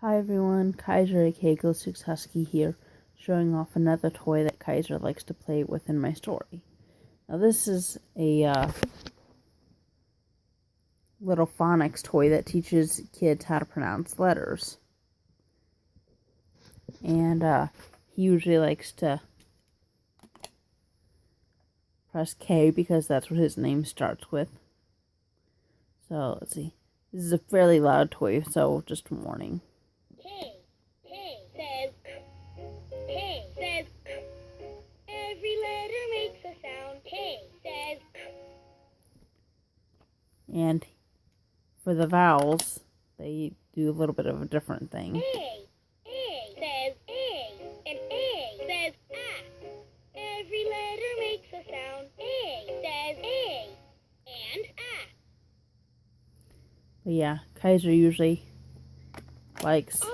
Hi everyone, Kaiser aka Ghost Husky here, showing off another toy that Kaiser likes to play with in my story. Now this is a little phonics toy that teaches kids how to pronounce letters. And he usually likes to press K because that's what his name starts with. So let's see. This is a fairly loud toy, so just a warning. K says every letter makes a sound. K says And for the vowels, they do a little bit of a different thing. A says A, and A says ah. Every letter makes a sound. A says A, and ah. But yeah, Kaiser usually likes I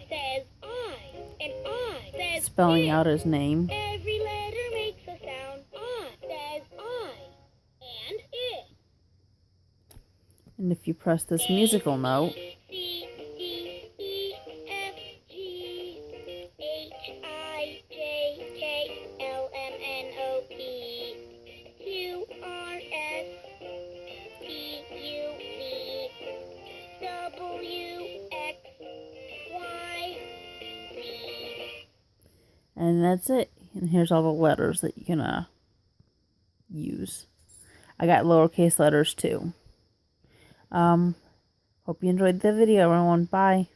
says I, and I says spelling I. out his name. Every letter makes a sound. I says I, and I. And if you press this musical note, C, D, E, F, G, H, I, J, K, L, M, N, O, P, Q, R, S, T, U, V, W, X, Y, Z. and that's it. And here's all the letters that you can use. I got lowercase letters too. Hope you enjoyed the video, everyone. Bye.